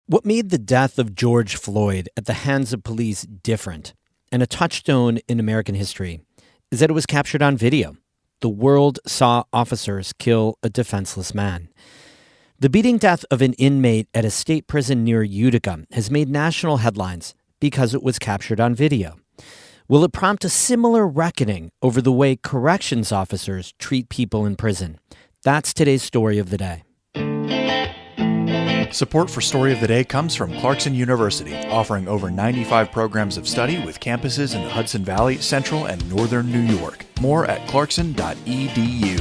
What made the death of George Floyd at the hands of police different and a touchstone in American history is that it was captured on video. The world saw officers kill a defenseless man. The beating death of an inmate at a state prison near Utica has made national headlines because it was captured on video. Will it prompt a similar reckoning over the way corrections officers treat people in prison? That's today's story of the day. Support for Story of the Day comes from Clarkson University, offering over 95 programs of study with campuses in the Hudson Valley, Central, and Northern New York. More at clarkson.edu.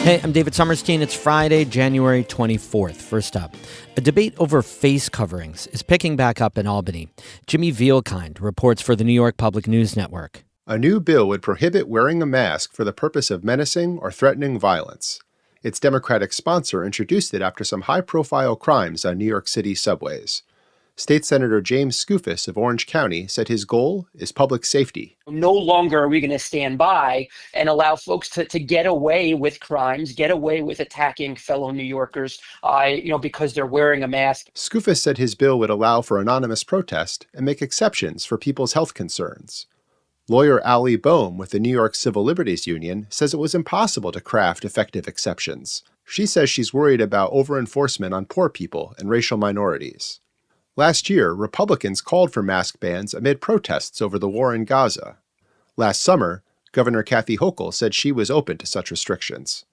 Hey, I'm David Sommerstein. It's Friday, January 24th. First up, a debate over face coverings is picking back up in Albany. Jimmy Vielkind reports for the New York Public News Network. A new bill would prohibit wearing a mask for the purpose of menacing or threatening violence. Its Democratic sponsor introduced it after some high-profile crimes on New York City subways. State Senator James Skoufis of Orange County said his goal is public safety. No longer are we going to stand by and allow folks to get away with crimes, get away with attacking fellow New Yorkers, because they're wearing a mask. Skoufis said his bill would allow for anonymous protest and make exceptions for people's health concerns. Lawyer Ali Boehm with the New York Civil Liberties Union says it was impossible to craft effective exceptions. She says she's worried about over-enforcement on poor people and racial minorities. Last year, Republicans called for mask bans amid protests over the war in Gaza. Last summer, Governor Kathy Hochul said she was open to such restrictions.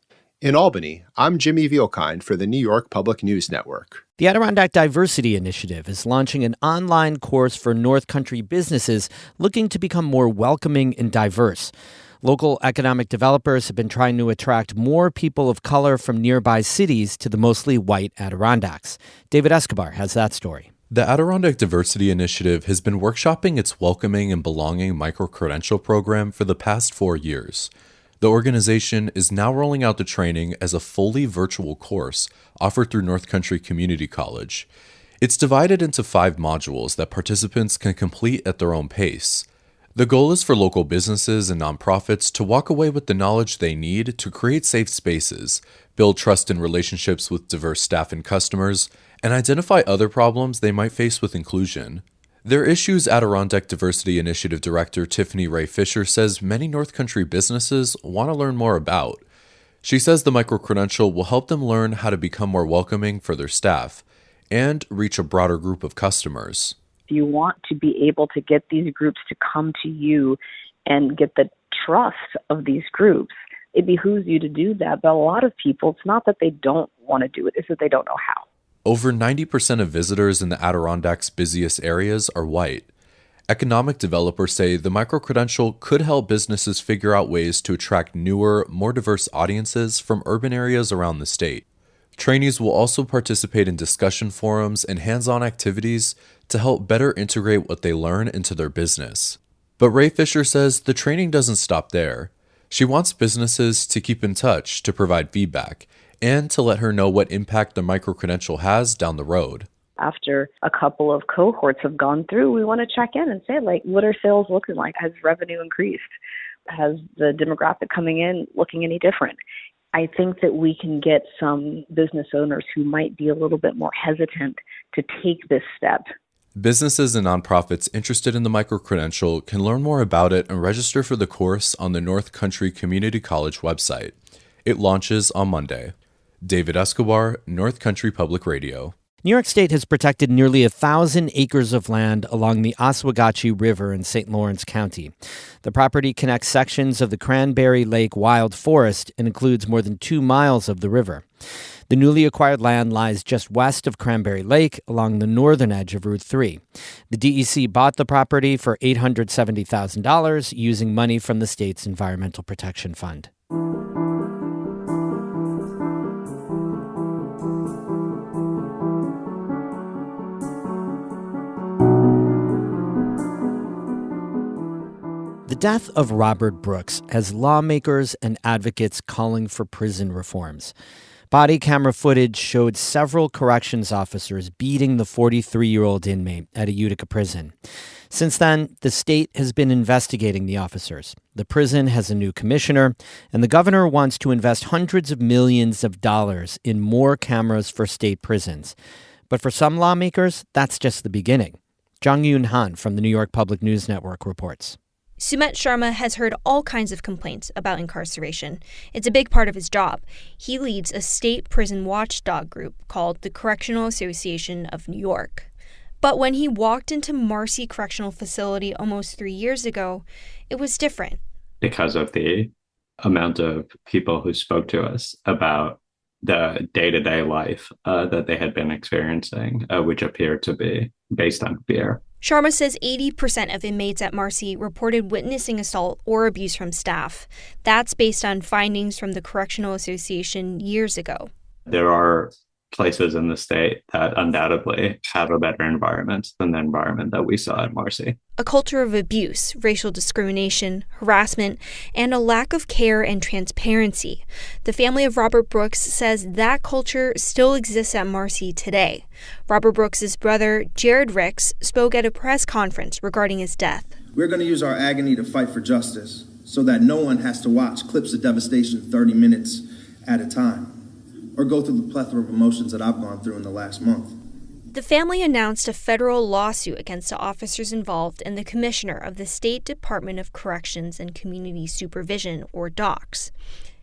In Albany, I'm Jimmy Vielkind for the New York Public News Network. The Adirondack Diversity Initiative is launching an online course for North Country businesses looking to become more welcoming and diverse. Local economic developers have been trying to attract more people of color from nearby cities to the mostly white Adirondacks. David Escobar has that story. The Adirondack Diversity Initiative has been workshopping its Welcoming and Belonging micro-credential program for the past 4 years. The organization is now rolling out the training as a fully virtual course offered through North Country Community College. It's divided into 5 modules that participants can complete at their own pace. The goal is for local businesses and nonprofits to walk away with the knowledge they need to create safe spaces, build trust and relationships with diverse staff and customers, and identify other problems they might face with inclusion. Their Issues Adirondack Diversity Initiative Director Tiffany Ray Fisher says many North Country businesses want to learn more about. She says the micro-credential will help them learn how to become more welcoming for their staff and reach a broader group of customers. You want to be able to get these groups to come to you and get the trust of these groups. It behooves you to do that, but a lot of people, it's not that they don't want to do it, it's that they don't know how. Over 90% of visitors in the Adirondacks' busiest areas are white. Economic developers say the micro-credential could help businesses figure out ways to attract newer, more diverse audiences from urban areas around the state. Trainees will also participate in discussion forums and hands-on activities to help better integrate what they learn into their business. But Ray Fisher says the training doesn't stop there. She wants businesses to keep in touch to provide feedback and to let her know what impact the micro-credential has down the road. After a couple of cohorts have gone through, we want to check in and say, what are sales looking like? Has revenue increased? Has the demographic coming in looking any different? I think that we can get some business owners who might be a little bit more hesitant to take this step. Businesses and nonprofits interested in the micro-credential can learn more about it and register for the course on the North Country Community College website. It launches on Monday. David Escobar, North Country Public Radio. New York State has protected nearly 1,000 acres of land along the Oswegatchie River in St. Lawrence County. The property connects sections of the Cranberry Lake Wild Forest and includes more than 2 miles of the river. The newly acquired land lies just west of Cranberry Lake along the northern edge of Route 3. The DEC bought the property for $870,000 using money from the state's Environmental Protection Fund. The death of Robert Brooks has lawmakers and advocates calling for prison reforms. Body camera footage showed several corrections officers beating the 43-year-old inmate at a Utica prison. Since then, the state has been investigating the officers. The prison has a new commissioner, and the governor wants to invest hundreds of millions of dollars in more cameras for state prisons. But for some lawmakers, that's just the beginning. Jung Yoon Han from the New York Public News Network reports. Sumit Sharma has heard all kinds of complaints about incarceration. It's a big part of his job. He leads a state prison watchdog group called the Correctional Association of New York. But when he walked into Marcy Correctional Facility almost 3 years ago, it was different. Because of the amount of people who spoke to us about the day-to-day life that they had been experiencing, which appeared to be based on fear. Sharma says 80% of inmates at Marcy reported witnessing assault or abuse from staff. That's based on findings from the Correctional Association years ago. There are places in the state that undoubtedly have a better environment than the environment that we saw at Marcy. A culture of abuse, racial discrimination, harassment, and a lack of care and transparency. The family of Robert Brooks says that culture still exists at Marcy today. Robert Brooks' brother, Jared Ricks, spoke at a press conference regarding his death. We're going to use our agony to fight for justice so that no one has to watch clips of devastation 30 minutes at a time, or go through the plethora of emotions that I've gone through in the last month. The family announced a federal lawsuit against the officers involved and the commissioner of the State Department of Corrections and Community Supervision, or DOCS.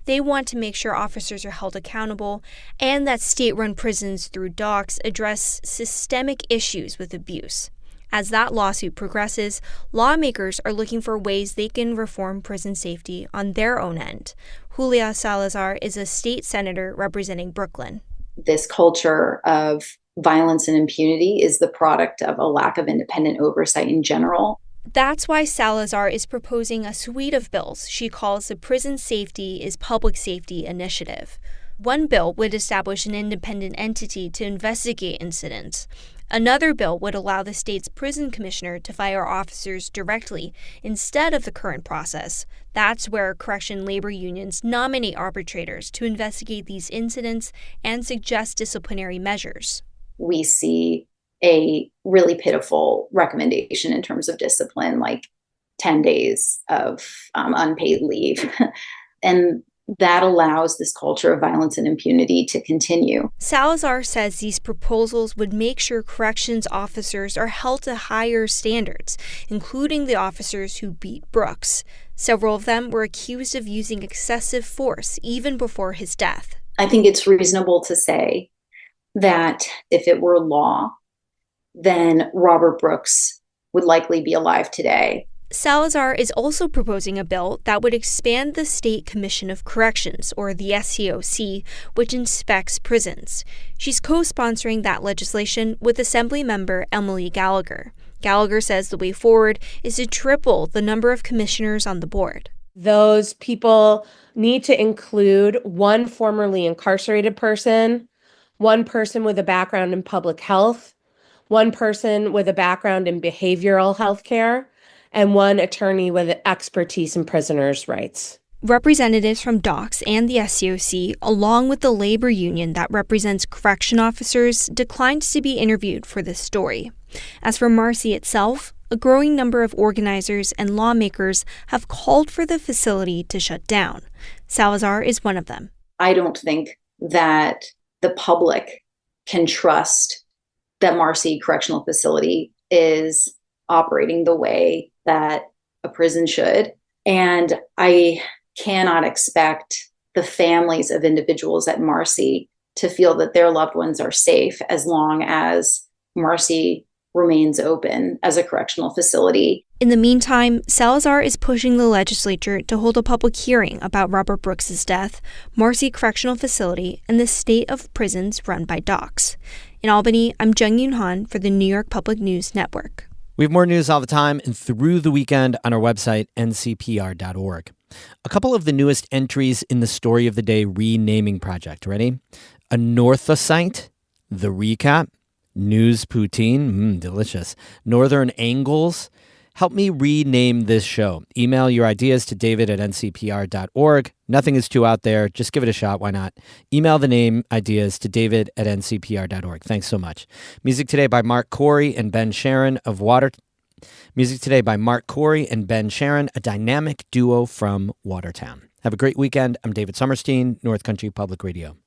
They want to make sure officers are held accountable and that state-run prisons through DOCS address systemic issues with abuse. As that lawsuit progresses, lawmakers are looking for ways they can reform prison safety on their own end. Julia Salazar is a state senator representing Brooklyn. This culture of violence and impunity is the product of a lack of independent oversight in general. That's why Salazar is proposing a suite of bills she calls the Prison Safety is Public Safety Initiative. One bill would establish an independent entity to investigate incidents. Another bill would allow the state's prison commissioner to fire officers directly instead of the current process. That's where correction labor unions nominate arbitrators to investigate these incidents and suggest disciplinary measures. We see a really pitiful recommendation in terms of discipline, like 10 days of unpaid leave. And that allows this culture of violence and impunity to continue. Salazar says these proposals would make sure corrections officers are held to higher standards, including the officers who beat Brooks. Several of them were accused of using excessive force even before his death. I think it's reasonable to say that if it were law, then Robert Brooks would likely be alive today. Salazar is also proposing a bill that would expand the State Commission of Corrections, or the SCOC, which inspects prisons. She's co-sponsoring that legislation with Assemblymember Emily Gallagher. Gallagher says the way forward is to triple the number of commissioners on the board. Those people need to include one formerly incarcerated person, one person with a background in public health, one person with a background in behavioral health care, and one attorney with expertise in prisoners' rights. Representatives from DOCS and the SCOC, along with the labor union that represents correction officers, declined to be interviewed for this story. As for Marcy itself, a growing number of organizers and lawmakers have called for the facility to shut down. Salazar is one of them. I don't think that the public can trust that Marcy Correctional Facility is operating the way that a prison should. And I cannot expect the families of individuals at Marcy to feel that their loved ones are safe as long as Marcy remains open as a correctional facility. In the meantime, Salazar is pushing the legislature to hold a public hearing about Robert Brooks' death, Marcy Correctional Facility, and the state of prisons run by DOCS. In Albany, I'm Jung Yoon Han for the New York Public News Network. We have more news all the time and through the weekend on our website, ncpr.org. A couple of the newest entries in the Story of the Day renaming project. Ready? Anorthosite, The Recap, News Poutine, delicious, Northern Angles, Help me rename this show. Email your ideas to david@ncpr.org. Nothing is too out there. Just give it a shot. Why not? Email the name ideas to david@ncpr.org. Thanks so much. Music today by Mark Corey and Ben Sharon of Music today by Mark Corey and Ben Sharon, a dynamic duo from Watertown. Have a great weekend. I'm David Summerstein, North Country Public Radio.